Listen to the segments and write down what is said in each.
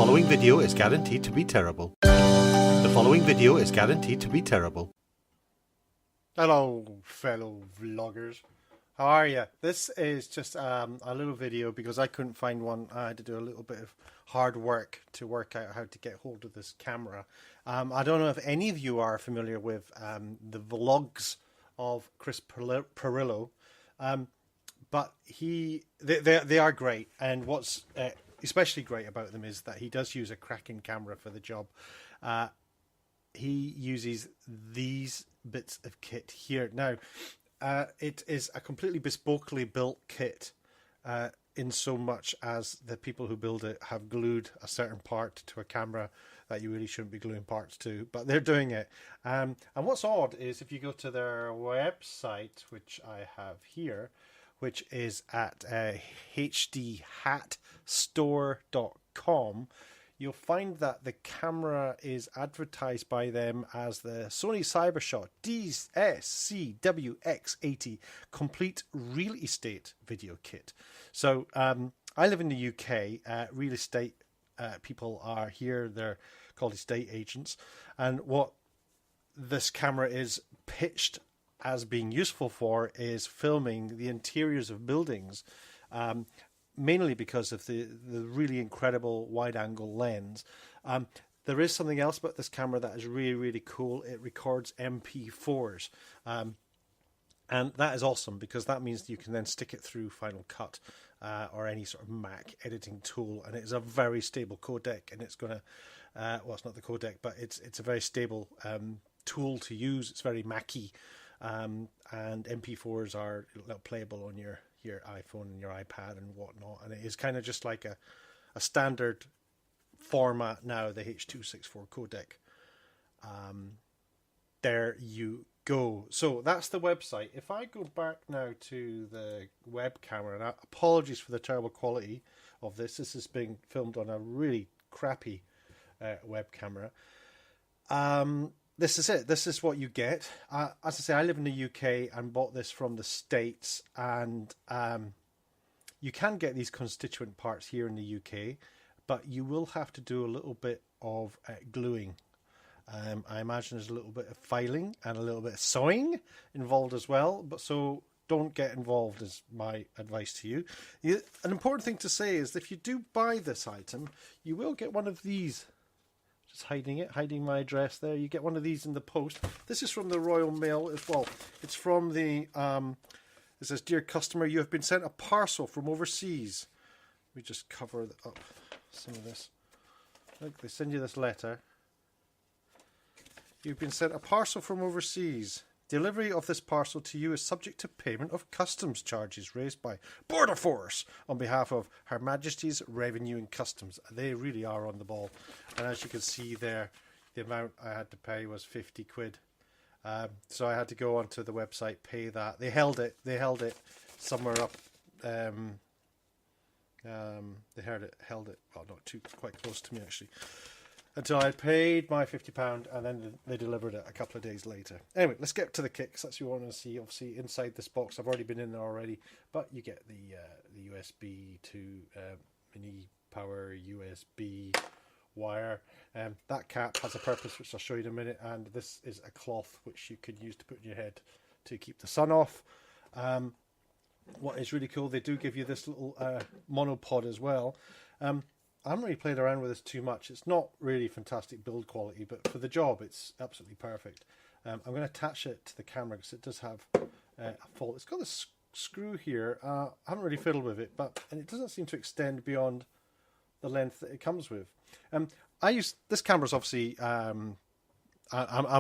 following video is guaranteed to be terrible. The following video is guaranteed to be terrible. Hello, fellow vloggers. How are you? This is just a little video because I couldn't find one. I had to do a little bit of hard work to work out how to get hold of this camera. I don't know if any of you are familiar with the vlogs of Chris Perillo, but they are great. And what's especially great about them is that he does use a cracking camera for the job. He uses these bits of kit here. Now, it is a completely bespokely built kit in so much as the people who build it have glued a certain part to a camera that you really shouldn't be gluing parts to, but they're doing it. And what's odd is if you go to their website, which I have here, which is at hdhatstore.com, you'll find that the camera is advertised by them as the Sony Cybershot DSC-WX80 complete real estate video kit. So I live in the UK. Real estate people are here. They're called estate agents. And what this camera is pitched as being useful for is filming the interiors of buildings, mainly because of the really incredible wide-angle lens. There is something else about this camera that is really, really cool. It records MP4s. And that is awesome because that means you can then stick it through Final Cut or any sort of Mac editing tool. And it is a very stable codec. And it's going to, well, it's not the codec, but it's a very stable tool to use. It's very Mac-y. And MP4s are playable on your iPhone and your iPad and whatnot, and it is kind of just like a standard format now, the H.264 codec. There you go. So that's the website. If I go back now to the web camera, and apologies for the terrible quality of this. This is being filmed on a really crappy web camera. This is it. This is what you get. As I say, I live in the UK and bought this from the States, and you can get these constituent parts here in the UK, but you will have to do a little bit of gluing. I imagine there's a little bit of filing and a little bit of sewing involved as well, but so don't get involved is my advice to you. An important thing to say is that if you do buy this item, you will get one of these. Just hiding my address there. You get one of these in the post. This is from the Royal Mail as well. It's from the, it says, "Dear customer, you have been sent a parcel from overseas." Let me just cover up some of this. Look, they send you this letter. "You've been sent a parcel from overseas. Delivery of this parcel to you is subject to payment of customs charges raised by Border Force on behalf of Her Majesty's Revenue and Customs." They really are on the ball. And as you can see there, the amount I had to pay was 50 quid. So I had to go onto the website, pay that. They held it somewhere up. They held it, well, not too, quite close to me actually, until I paid my £50, and then they delivered it a couple of days later. Anyway, let's get to the kit, because that's what you want to see. Obviously, inside this box, I've already been in there already, but you get the USB to mini power USB wire. That cap has a purpose, which I'll show you in a minute, and this is a cloth which you can use to put in your head to keep the sun off. What is really cool, they do give you this little monopod as well. I haven't really played around with this too much. It's not really fantastic build quality, but for the job, it's absolutely perfect. I'm going to attach it to the camera because it does have a fault. It's got this screw here. I haven't really fiddled with it, and it doesn't seem to extend beyond the length that it comes with. I use this camera's obviously. I'm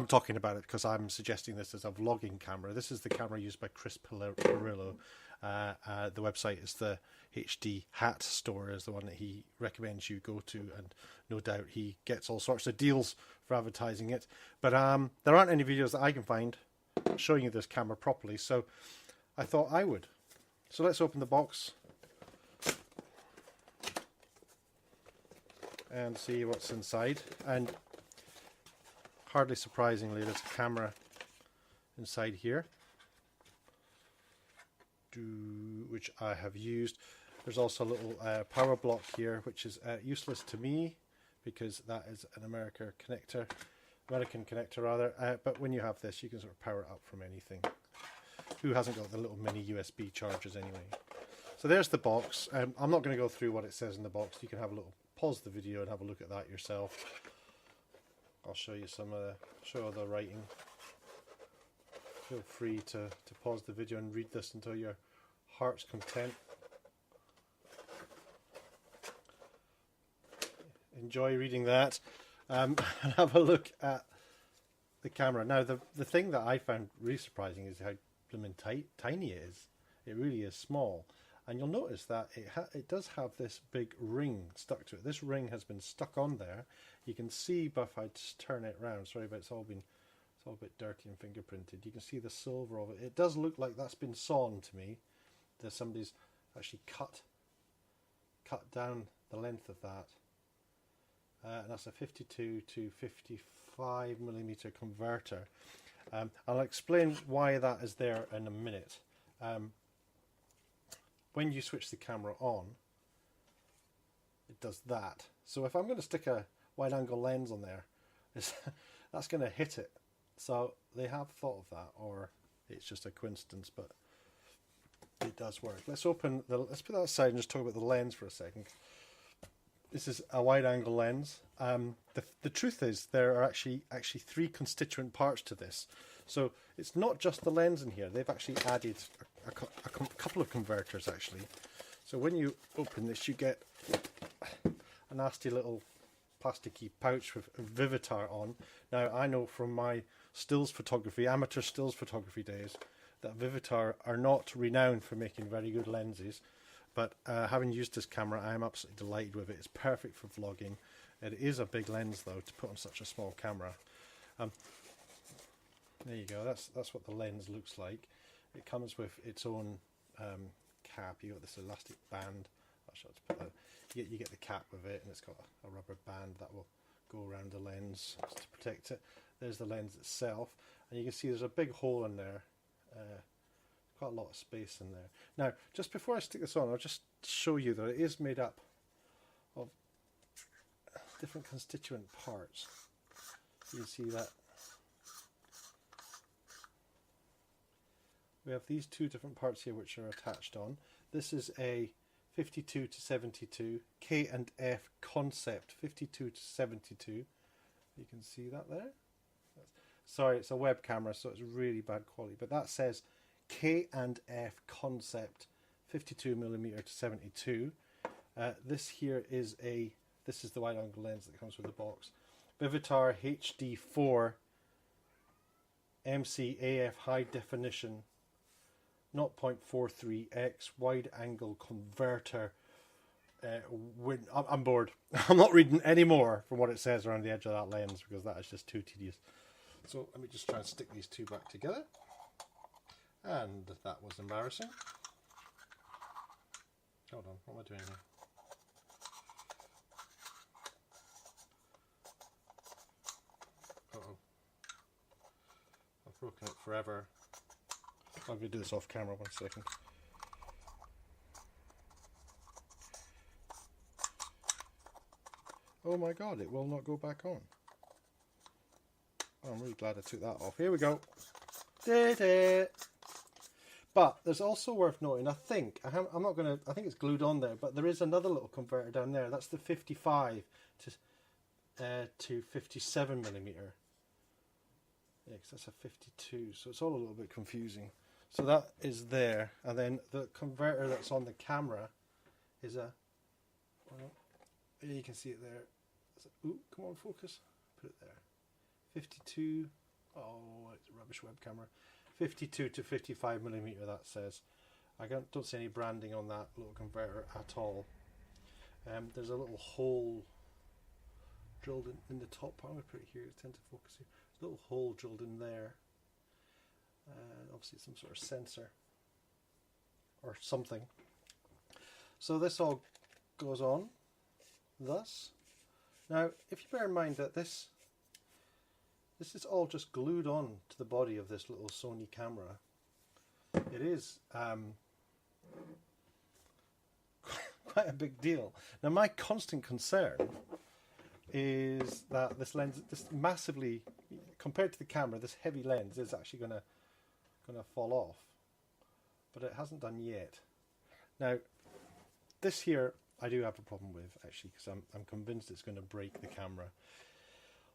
talking about it because I'm suggesting this as a vlogging camera. This is the camera used by Chris Perillo. The website is the HD Hat Store, is the one that he recommends you go to, and no doubt he gets all sorts of deals for advertising it. But there aren't any videos that I can find showing you this camera properly, so I thought I would. So let's open the box and see what's inside. And hardly surprisingly, there's a camera inside here, which I have used. There's also a little power block here, which is useless to me, because that is an American connector rather. But when you have this, you can sort of power it up from anything. Who hasn't got the little mini USB chargers anyway? So there's the box. I'm not going to go through what it says in the box. You can have a little pause the video and have a look at that yourself. I'll show you some show the writing. Feel free to pause the video and read this until your heart's content. Enjoy reading that, and have a look at the camera. Now, the thing that I found really surprising is how blooming tiny it is. It really is small, and you'll notice that it does have this big ring stuck to it. This ring has been stuck on there. You can see, but if I just turn it around, sorry, but it's all a bit dirty and fingerprinted. You can see the silver of it. It does look like that's been sawn to me. There's somebody's actually cut down the length of that. And that's a 52 to 55 millimeter converter. I'll explain why that is there in a minute. When you switch the camera on, it does that. So if I'm going to stick a wide angle lens on there, that's going to hit it. So they have thought of that, or it's just a coincidence, but it does work. Let's put that aside and just talk about the lens for a second. This is a wide angle lens. The truth is there are actually three constituent parts to this. So it's not just the lens in here. They've actually added a couple of converters actually. So when you open this, you get a nasty little plasticky pouch with Vivitar on. Now I know from my stills photography, amateur stills photography days, that Vivitar are not renowned for making very good lenses. But having used this camera, I am absolutely delighted with it. It's perfect for vlogging. It is a big lens, though, to put on such a small camera. There you go. That's what the lens looks like. It comes with its own cap. You got this elastic band. You get the cap with it, and it's got a rubber band that will go around the lens to protect it. There's the lens itself, and you can see there's a big hole in there. Quite a lot of space in there. Now, just before I stick this on, I'll just show you that it is made up of different constituent parts. You can see that we have these two different parts here which are attached on. This is a 52 to 72 K and F concept 52 to 72. You can see that there. Sorry, it's a web camera, so it's really bad quality, but that says K and F concept 52mm to 72. This here is this is the wide angle lens that comes with the box. Vivitar HD4 MCAF high definition 0.43x wide angle converter. I'm bored. I'm not reading any more from what it says around the edge of that lens because that is just too tedious. So let me just try and stick these two back together. And that was embarrassing. Hold on, what am I doing here? Uh-oh. I've broken it forever. I'm going to do this off camera, 1 second. Oh my god, it will not go back on. Oh, I'm really glad I took that off. Here we go. Did it! But there's also worth noting, I think it's glued on there, but there is another little converter down there. That's the 55 to 57 millimeter. Yeah, 'cause that's a 52, so it's all a little bit confusing. So that is there, and then the converter that's on the camera is you can see it there. Ooh, come on, focus. Put it there. 52. Oh, it's a rubbish web camera. 52 to 55 millimeter. That says. I don't see any branding on that little converter at all. There's a little hole drilled in the top part. I'm going to put it here. I tend to focus here. There's a little hole drilled in there. Obviously, some sort of sensor or something. So this all goes on thus. Now, if you bear in mind that this is all just glued on to the body of this little Sony camera, it is quite a big deal. Now, my constant concern is that this lens, this massively, compared to the camera, this heavy lens is actually gonna fall off, but it hasn't done yet. Now, this here I do have a problem with actually, because I'm convinced it's going to break the camera.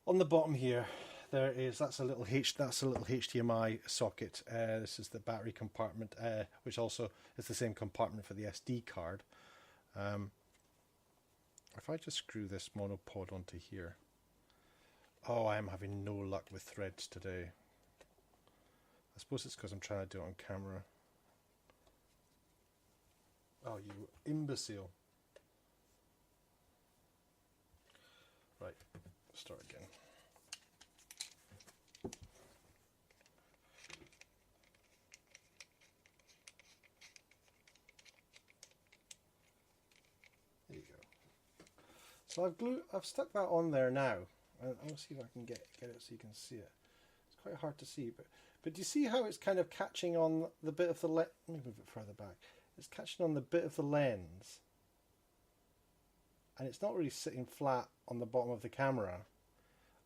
On the bottom here, that's a little HDMI socket. This is the battery compartment, which also is the same compartment for the SD card. If I just screw this monopod onto here, oh, I am having no luck with threads today. I suppose it's because I'm trying to do it on camera. Oh, you imbecile. Right, start again. There you go. So I've stuck that on there now. I'll see if I can get it so you can see it. It's quite hard to see, but do you see how it's kind of catching on the bit of the let me move it further back. It's catching on the bit of the lens, and it's not really sitting flat on the bottom of the camera,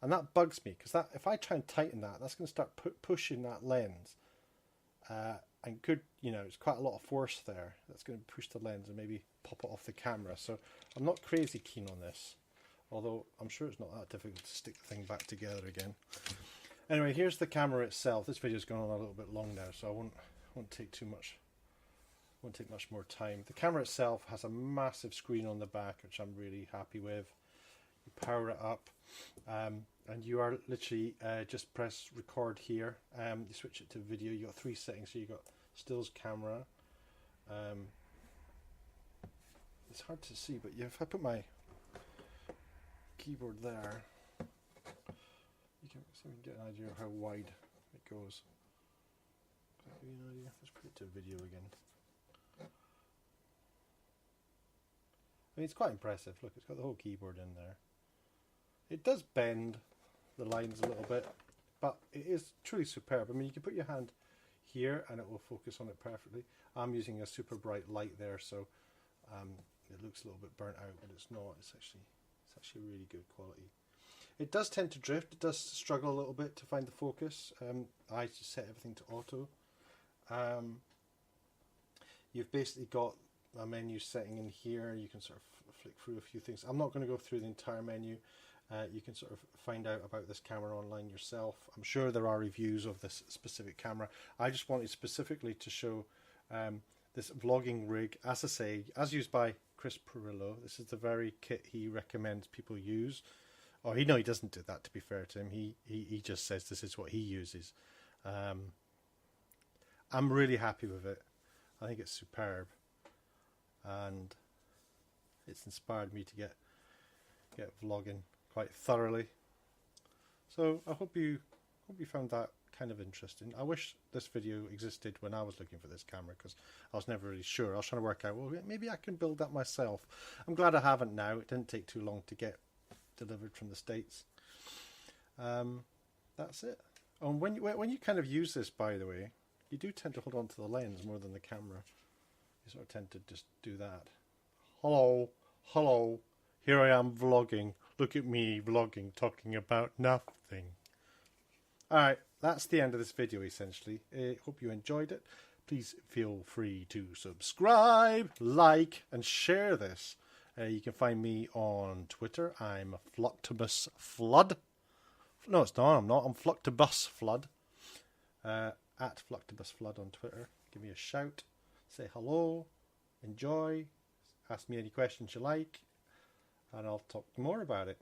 and that bugs me, because that, if I try and tighten that, that's going to start pushing that lens, and it's quite a lot of force there. That's going to push the lens and maybe pop it off the camera. So I'm not crazy keen on this, although I'm sure it's not that difficult to stick the thing back together again. Anyway, here's the camera itself. This video's gone on a little bit long now, so I won't take too much. Won't take much more time. The camera itself has a massive screen on the back, which I'm really happy with. You power it up, and you are literally just press record here. You switch it to video. You got 3 settings. So you got stills, camera. It's hard to see, but if I put my keyboard there, you can get an idea of how wide it goes. Does that give you an idea? Let's put it to video again. I mean, it's quite impressive. Look, it's got the whole keyboard in there. It does bend the lines a little bit, but it is truly superb. I mean, you can put your hand here and it will focus on it perfectly. I'm using a super bright light there, so it looks a little bit burnt out, but it's not. It's actually really good quality. It does tend to drift. It does struggle a little bit to find the focus. I just set everything to auto. You've basically got a menu setting in here. You can sort of flick through a few things. I'm not going to go through the entire menu. You can sort of find out about this camera online yourself. I'm sure there are reviews of this specific camera. I just wanted specifically to show this vlogging rig, as I say, as used by Chris Perillo. This is the very kit he recommends people use. Oh, he doesn't do that, to be fair to him. He just says this is what he uses. I'm really happy with it. I think it's superb, and it's inspired me to get vlogging quite thoroughly. So I hope you found that kind of interesting. I wish this video existed when I was looking for this camera, because I was never really sure. I was trying to work out, well, maybe I can build that myself. I'm glad I haven't now. It didn't take too long to get delivered from the States. That's it. And when you kind of use this, by the way, you do tend to hold on to the lens more than the camera. You sort of tend to just do that. Hello, here I am vlogging. Look at me vlogging, talking about nothing. Alright, that's the end of this video essentially. Hope you enjoyed it. Please feel free to subscribe, like, and share this. You can find me on Twitter. I'm Fluctibus Flood. No, it's not. I'm not. I'm Fluctibus Flood. At Fluctibus Flood on Twitter. Give me a shout. Say hello. Enjoy. Ask me any questions you like. And I'll talk more about it.